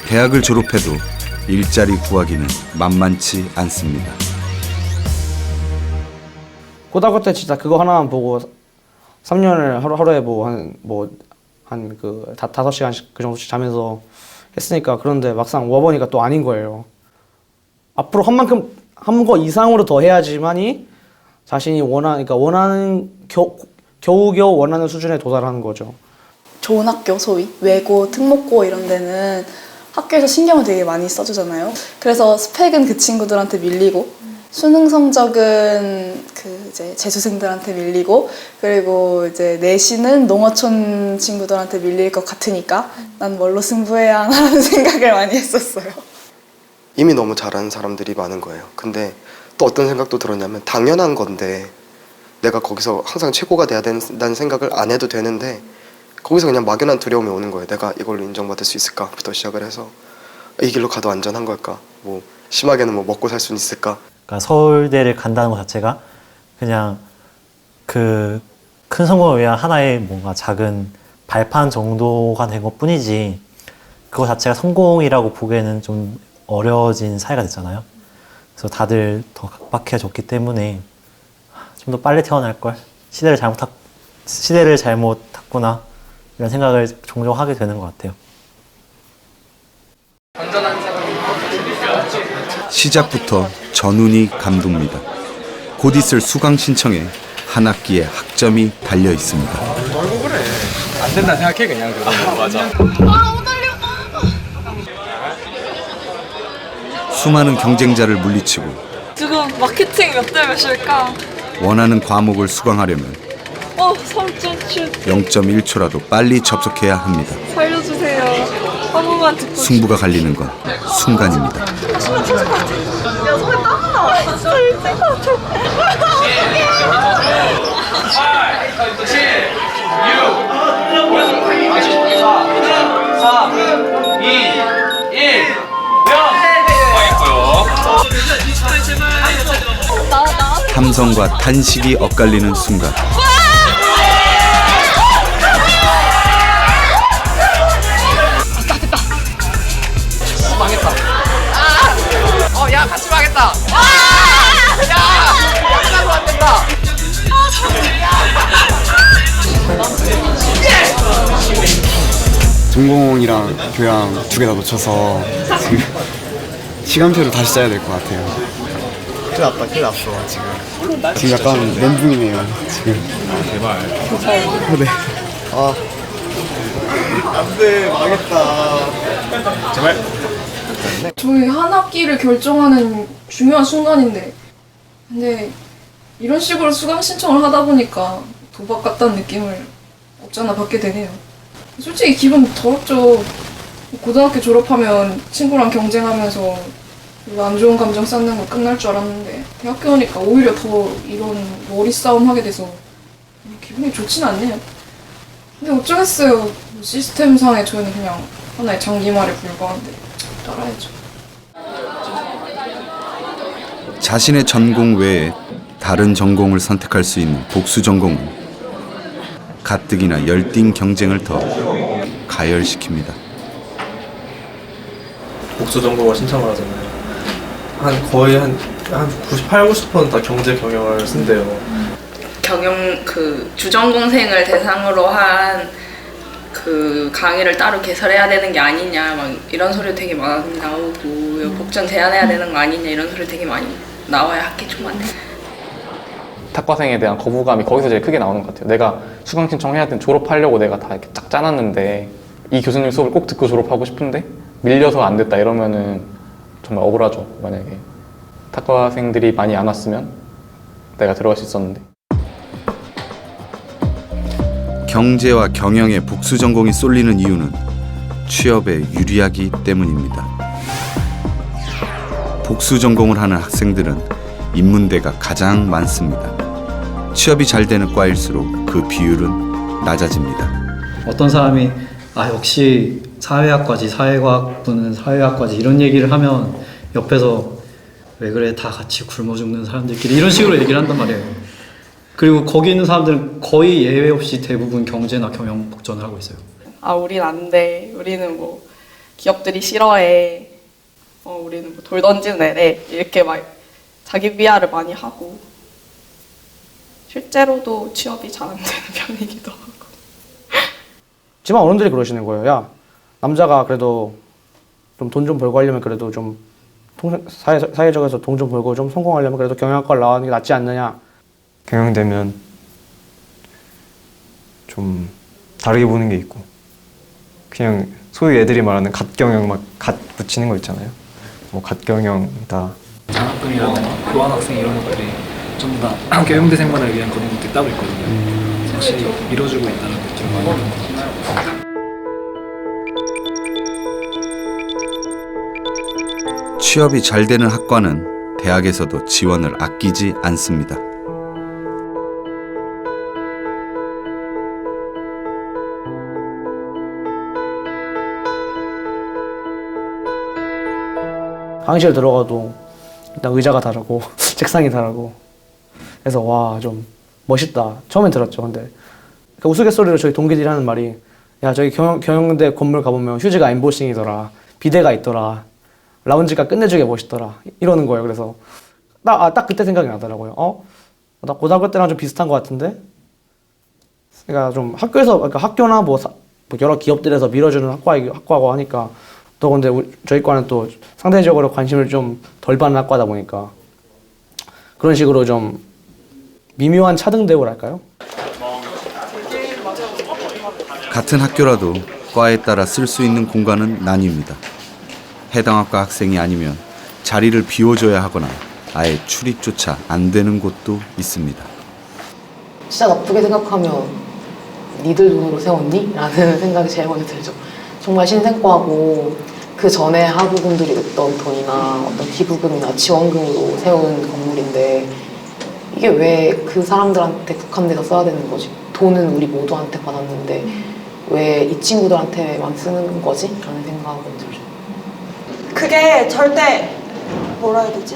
대학을 졸업해도 일자리 구하기는 만만치 않습니다. 고등학교 때 진짜 그거 하나만 보고 3년을 하루에 한 5시간씩 그 정도씩 자면서 했으니까, 그런데 막상 와보니까 또 아닌 거예요. 앞으로 한 거 이상으로 더 해야지만이 자신이 원하는 겨우겨우 원하는 수준에 도달하는 거죠. 좋은 학교, 소위 외고, 특목고 이런 데는 학교에서 신경을 되게 많이 써주잖아요. 그래서 스펙은 그 친구들한테 밀리고, 수능 성적은 이제 재수생들한테 밀리고, 그리고 이제 내신은 농어촌 친구들한테 밀릴 것 같으니까 난 뭘로 승부해야 하나라는 생각을 많이 했었어요. 이미 너무 잘하는 사람들이 많은 거예요. 근데 또 어떤 생각도 들었냐면, 당연한 건데 내가 거기서 항상 최고가 돼야 된다는 생각을 안 해도 되는데, 거기서 그냥 막연한 두려움이 오는 거예요. 내가 이걸로 인정받을 수 있을까?부터 시작을 해서 이 길로 가도 안전한 걸까? 뭐 심하게는 뭐 먹고 살 수는 있을까? 그러니까 서울대를 간다는 것 자체가 그냥 그 큰 성공을 위한 하나의 뭔가 작은 발판 정도가 된 것 뿐이지, 그거 자체가 성공이라고 보기에는 좀 어려워진 사회가 됐잖아요. 그래서 다들 더 각박해졌기 때문에 좀 더 빨리 태어날 걸, 시대를 잘못 탔구나, 이런 생각을 종종 하게 되는 것 같아요. 시작부터 전운이 감돕니다. 곧 있을 수강 신청에 한 학기에 학점이 달려 있습니다. 말고 그래. 안 된다 생각해 그냥. 맞아. 수많은 경쟁자를 물리치고 지금 마케팅 몇 대 몇일까? 원하는 과목을 수강하려면 3.7 0.1초라도 빨리 접속해야 합니다. 살려주세요. 한 번만 듣고 승부가 갈리는 건 순간입니다. 야, 손에 땀나. 진짜 일찍 가자. 함성과 탄식이 엇갈리는 순간 망했다. 야 같이 망했다. 야 하나도 안 된다. 전공이랑 교양 두 개 다 놓쳐서 지금 시간표를 다시 짜야 될 것 같아요. 큰일 났어 지금 약간 멘붕이네요 지금. 제발. 네. 안돼 망했다. 제발. 저희 한 학기를 결정하는 중요한 순간인데 근데 이런 식으로 수강 신청을 하다 보니까 도박 같다는 느낌을 없잖아 받게 되네요. 솔직히 기분 더럽죠. 고등학교 졸업하면 친구랑 경쟁하면서 안 좋은 감정 쌓는 거 끝날 줄 알았는데 대학교 오니까 오히려 더 이런 머리 싸움 하게 돼서 기분이 좋진 않네요. 근데 어쩌겠어요. 시스템상에 저희는 그냥 하나의 장기말에 불과한데 따라야죠. 자신의 전공 외에 다른 전공을 선택할 수 있는 복수 전공은 가뜩이나 열띤 경쟁을 더 가열시킵니다. 복수 전공을 신청을 하잖아요. 거의 한 98, 90%는 다 경제 경영을 쓴대요. 경영 그 주전공생을 대상으로 한 그 강의를 따로 개설해야 되는 게 아니냐 막 이런 소리 되게 많이 나오고 복전 제한해야 되는 거 아니냐 이런 소리 되게 많이 나와요 학기 초반에. 탁과생에 대한 거부감이 거기서 제일 크게 나오는 것 같아요. 내가 수강 신청해야 된 졸업하려고 내가 다 이렇게 쫙 짜놨는데 이 교수님 수업을 꼭 듣고 졸업하고 싶은데 밀려서 안 됐다 이러면은 정말 억울하죠. 만약에 탁과생들이 많이 안 왔으면 내가 들어갈 수 있었는데. 경제와 경영의 복수 전공이 쏠리는 이유는 취업에 유리하기 때문입니다. 복수 전공을 하는 학생들은 인문대가 가장 많습니다. 취업이 잘 되는 과일수록 그 비율은 낮아집니다. 어떤 사람이 역시 사회학과지 사회과학부는 사회학과지 이런 얘기를 하면 옆에서 왜 그래 다 같이 굶어 죽는 사람들끼리 이런 식으로 얘기를 한단 말이에요. 그리고 거기 있는 사람들은 거의 예외 없이 대부분 경제나 경영 복전을 하고 있어요. 우린 안 돼. 우리는 뭐 기업들이 싫어해. 우리는 뭐 돌 던지는 애래. 이렇게 막 자기 비하를 많이 하고 실제로도 취업이 잘 안 되는 편이기도 하고. 집안 어른들이 그러시는 거예요. 야 남자가 그래도 좀 돈 좀 벌고 하려면 그래도 좀 사회적에서 돈 좀 벌고 좀 성공하려면 그래도 경영학과를 나가는 게 낫지 않느냐. 경영되면 좀 다르게 보는 게 있고 그냥 소위 애들이 말하는 갓경영 막 갓 붙이는 거 있잖아요. 뭐 갓경영이다. 장학금이랑 교환학생 이런 것들이 전부 다 경영대생만을 위한 그런 것들이 따로 있거든요. 사실 이뤄주고 있다는 느낌을 많이 받는 것 같아요. 취업이 잘 되는 학과는 대학에서도 지원을 아끼지 않습니다. 강의실 들어가도 일단 의자가 다르고 책상이 다르고 그래서 와 좀 멋있다 처음엔 들었죠. 근데 그 우스갯소리로 저희 동기들이 하는 말이 야 저기 경영대 건물 가보면 휴지가 엠보싱이더라 비데가 있더라 라운지가 끝내주게 멋있더라 이러는 거예요. 그래서 딱 그때 생각이 나더라고요. 나 고등학교 때랑 좀 비슷한 것 같은데 그러니까 좀 학교에서 그러니까 학교나 뭐 여러 기업들에서 밀어주는 학과고 하니까 또 근데 저희 과는 또 상대적으로 관심을 좀 덜 받는 학과다 보니까 그런 식으로 좀 미묘한 차등대우랄까요? 같은 학교라도 과에 따라 쓸 수 있는 공간은 나뉩니다. 해당 학과 학생이 아니면 자리를 비워줘야 하거나 아예 출입조차 안 되는 곳도 있습니다. 진짜 나쁘게 생각하면 니들 돈으로 세웠니? 라는 생각이 제일 먼저 들죠. 정말 신생과고 그 전에 하부금들이 냈던 돈이나 어떤 기부금이나 지원금으로 세운 건물인데 이게 왜 그 사람들한테 국한돼서 써야 되는 거지? 돈은 우리 모두한테 받았는데 왜 이 친구들한테만 쓰는 거지? 라는 생각은 들죠. 그게 절대 뭐라 해야 되지?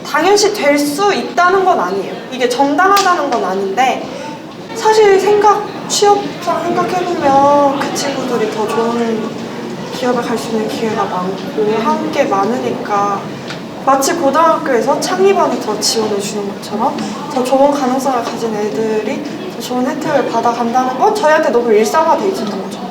당연시 될 수 있다는 건 아니에요. 이게 정당하다는 건 아닌데 사실 취업상 생각해보면 그 친구들이 더 좋은 기업에 갈 수 있는 기회가 많고 한 게 많으니까 마치 고등학교에서 창의반이 더 지원을 주는 것처럼 더 좋은 가능성을 가진 애들이 더 좋은 혜택을 받아간다는 건 저희한테 너무 일상화돼 있었던 거죠.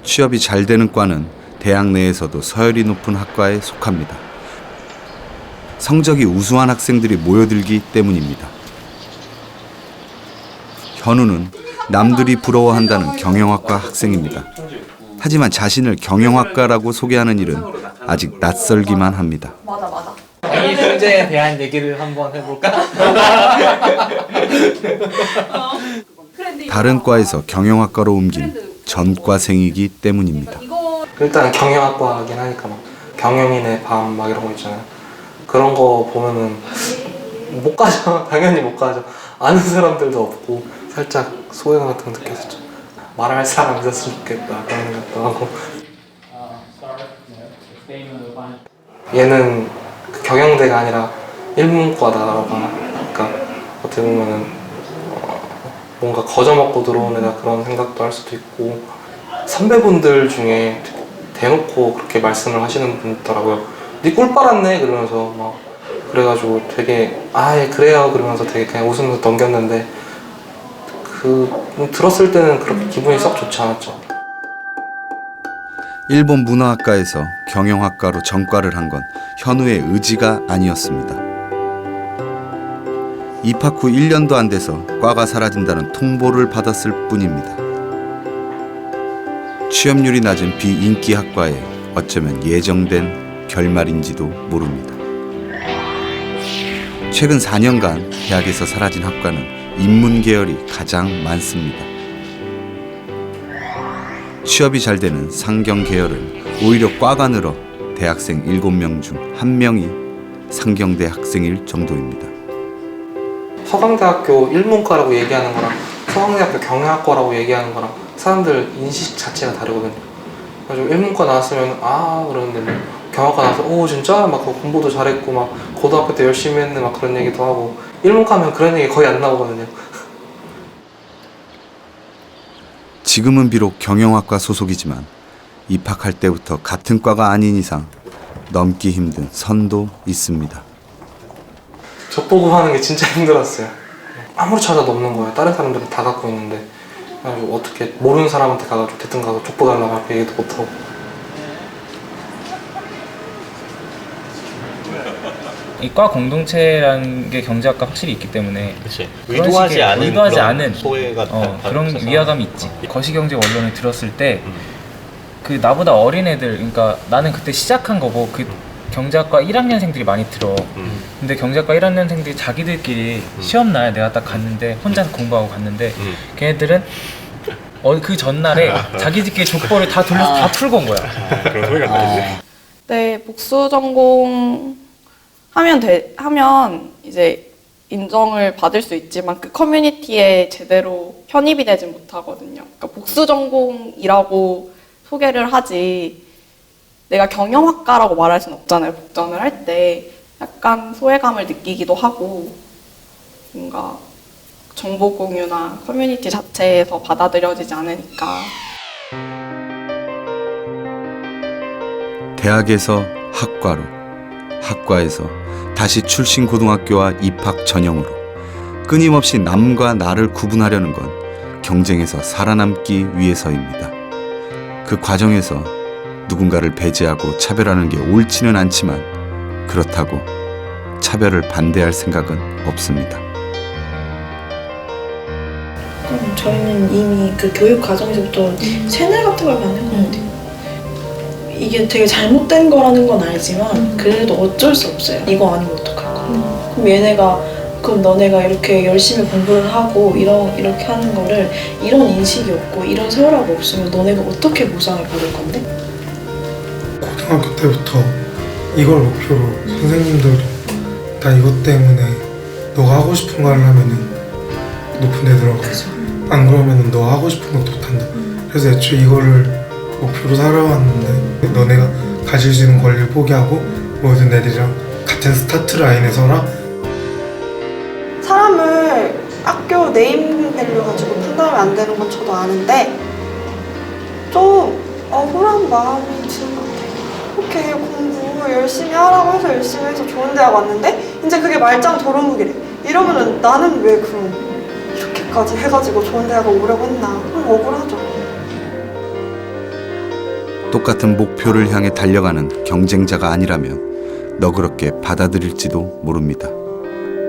취업이 잘 되는 과는 대학 내에서도 서열이 높은 학과에 속합니다. 성적이 우수한 학생들이 모여들기 때문입니다. 현우는 남들이 부러워한다는 경영학과 학생입니다. 하지만 자신을 경영학과라고 소개하는 일은 아직 낯설기만 합니다. 맞아. 이 문제에 대한 얘기를 한번 해볼까? 다른 과에서 경영학과로 옮긴 전과생이기 때문입니다. 일단 경영학과긴 하니까 막 경영인의 밤 막 이런 거 있잖아요. 그런 거 보면은 못 가죠. 당연히 못 가죠. 아는 사람들도 없고 살짝 소외감 같은 거 느꼈었죠. 말할 사람 있었으면 좋겠다 그런 생각도 하고. 얘는 그 경영대가 아니라 일문과다라고 하니까 어떻게 보면은 뭔가 거저먹고 들어온 애다 그런 생각도 할 수도 있고, 선배분들 중에 대놓고 그렇게 말씀을 하시는 분 있더라고요. 니 꿀 빨았네 그러면서 막 그래가지고 되게 아예 그래요 그러면서 되게 그냥 웃으면서 넘겼는데 들었을 때는 그렇게 기분이 썩 좋지 않았죠. 일본 문화학과에서 경영학과로 전과를 한 건 현우의 의지가 아니었습니다. 입학 후 1년도 안 돼서 과가 사라진다는 통보를 받았을 뿐입니다. 취업률이 낮은 비인기 학과에 어쩌면 예정된 결말인지도 모릅니다. 최근 4년간 대학에서 사라진 학과는 인문 계열이 가장 많습니다. 취업이 잘 되는 상경 계열은 오히려 과가 늘어 대학생 7명 중 1명이 상경대 학생일 정도입니다. 서강대학교 일문과라고 얘기하는 거랑 서강대학교 경영학과라고 얘기하는 거랑 사람들 인식 자체가 다르거든요. 그래서 일문과 나왔으면 그러는데 경영학과 나와서 오 진짜 막 공부도 잘했고 막 고등학교 때 열심히 했네 막 그런 얘기도 하고, 일문과 하면 그런 얘기 거의 안 나오거든요. 지금은 비록 경영학과 소속이지만 입학할 때부터 같은 과가 아닌 이상 넘기 힘든 선도 있습니다. 족보고 하는 게 진짜 힘들었어요. 아무리 찾아도 없는 거예요. 다른 사람들은 다 갖고 있는데 그래가지고 어떻게 모르는 사람한테 가가지고 대뜸 가서 족보 달라고 할 얘기도 못하고. 이 과 공동체라는 게 경제학과 확실히 있기 때문에 그런 의도하지 식의 않은 의도하지 그런 않은 소외가 그런 있어서. 위화감이 있지. 거시경제 원론을 들었을 때 그 나보다 어린 애들, 그러니까 나는 그때 시작한 거고 그 경제학과 1학년생들이 많이 들어. 근데 경제학과 1학년생들이 자기들끼리 시험 날 내가 딱 갔는데 혼자 공부하고 갔는데 걔네들은 그 전날에 자기들끼리 족보를 다 돌려서 다 풀고 온 거야. 그런 소리가 나겠네. 네, 복수 전공 하면 이제 인정을 받을 수 있지만 그 커뮤니티에 제대로 편입이 되지 못하거든요. 그러니까 복수 전공이라고 소개를 하지 내가 경영학과라고 말할 수는 없잖아요. 복전을 할 때 약간 소외감을 느끼기도 하고 뭔가 정보 공유나 커뮤니티 자체에서 받아들여지지 않으니까. 대학에서 학과로, 학과에서 다시 출신 고등학교와 입학 전형으로 끊임없이 남과 나를 구분하려는 건 경쟁에서 살아남기 위해서입니다. 그 과정에서 누군가를 배제하고 차별하는 게 옳지는 않지만 그렇다고 차별을 반대할 생각은 없습니다. 저희는 이미 그 교육 과정에서부터 세뇌 같은 걸 받는 것 같아요. 이게 되게 잘못된 거라는 건 알지만 그래도 어쩔 수 없어요. 이거 아니면 어떡할 거야. 그럼 얘네가 그럼 너네가 이렇게 열심히 공부를 하고 이렇게 하는 거를 이런 인식이 없고 이런 세월하고 없으면 너네가 어떻게 보상을 받을 건데? 고등학교 때부터 이걸 목표로 선생님들이 나 이것 때문에 너가 하고 싶은 거 하려면은 높은 데 들어가. 안 그러면은 너 하고 싶은 것도 못한다. 그래서 애초에 이거를 목표로 살아왔는데 너네가 가질 수 있는 권리를 포기하고 모든 애들이랑 같은 스타트 라인에 서라. 사람을 학교 네임밸류 가지고 판단하면 안 되는 건 저도 아는데 좀 억울한 마음이 드는 것 같아요. 이렇게 공부 열심히 하라고 해서 열심히 해서 좋은 대학 왔는데 이제 그게 말짱 도루묵이래. 이러면은 나는 왜 그럼 이렇게까지 해가지고 좋은 대학을 오려고 했나. 좀 억울하죠. 똑같은 목표를 향해 달려가는 경쟁자가 아니라면 너그럽게 받아들일지도 모릅니다.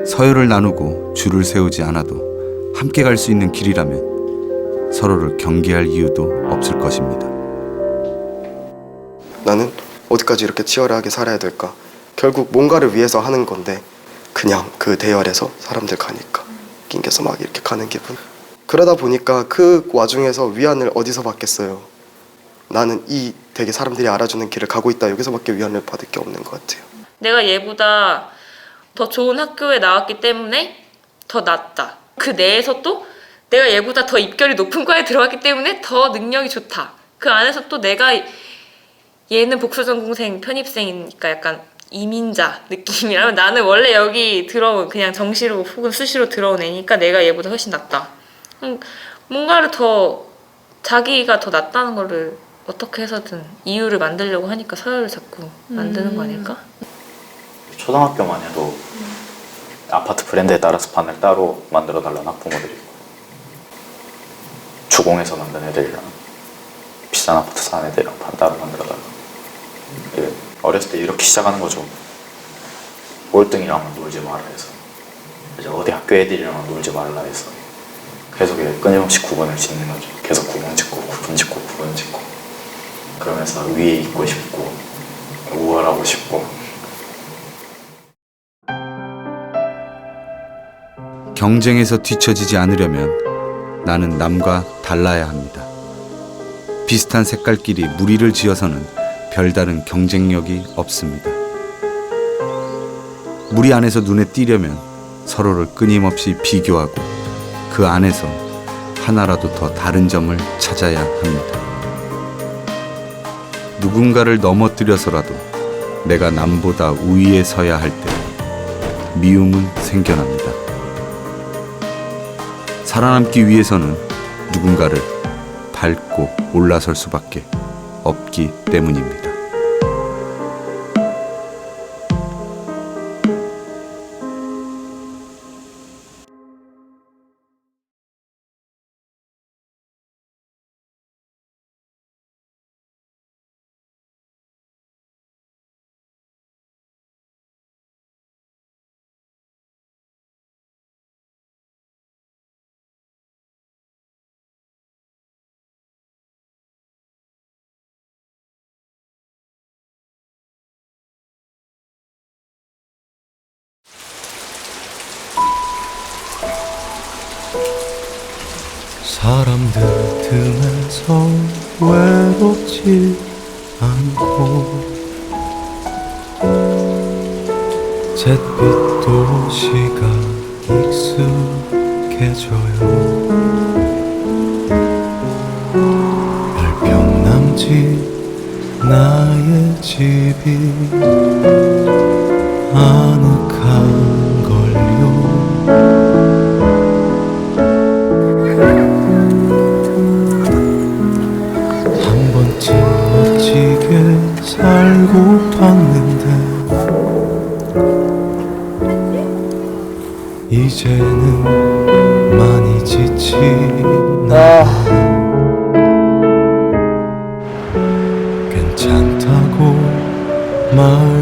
서열을 나누고 줄을 세우지 않아도 함께 갈 수 있는 길이라면 서로를 경계할 이유도 없을 것입니다. 나는 어디까지 이렇게 치열하게 살아야 될까? 결국 뭔가를 위해서 하는 건데 그냥 그 대열에서 사람들 가니까 낑겨서 막 이렇게 가는 기분. 그러다 보니까 그 와중에서 위안을 어디서 받겠어요. 나는 이 되게 사람들이 알아주는 길을 가고 있다. 여기서밖에 위안을 받을 게 없는 것 같아요. 내가 얘보다 더 좋은 학교에 나왔기 때문에 더 낫다. 그 내에서 또 내가 얘보다 더 입결이 높은 과에 들어갔기 때문에 더 능력이 좋다. 그 안에서 또 내가 얘는 복수전공생 편입생이니까 약간 이민자 느낌이라면 나는 원래 여기 들어온 그냥 정시로 혹은 수시로 들어온 애니까 내가 얘보다 훨씬 낫다. 뭔가를 더 자기가 더 낫다는 거를 어떻게 해서든 이유를 만들려고 하니까 서열을 자꾸 만드는 거 아닐까? 초등학교만 해도 아파트 브랜드에 따라서 반을 따로 만들어 달라는 학부모들이 있고 주공에서 만든 애들이랑 비싼 아파트 사는 애들이랑 반 따로 만들어 달라. 어렸을 때 이렇게 시작하는 거죠. 꼴등이랑은 놀지 마라 해서 이제 어디 학교 애들이랑 놀지 말라 해서 계속 끊임없이 구분을 짓는 거죠. 계속 구분 짓고 구분 짓고 구분 짓고 그러면서 위에 있고 싶고 우월하고 싶고. 경쟁에서 뒤처지지 않으려면 나는 남과 달라야 합니다. 비슷한 색깔끼리 무리를 지어서는 별다른 경쟁력이 없습니다. 무리 안에서 눈에 띄려면 서로를 끊임없이 비교하고 그 안에서 하나라도 더 다른 점을 찾아야 합니다. 누군가를 넘어뜨려서라도 내가 남보다 우위에 서야 할 때 미움은 생겨납니다. 살아남기 위해서는 누군가를 밟고 올라설 수밖에 없기 때문입니다. 사람들 틈에서 외롭지 않고 잿빛 도시가 익숙해져요. 별평 남짓 나의 집이 아늑한 걸요. 멋지게 살고 봤는데 이제는 많이 지치나 괜찮다고 말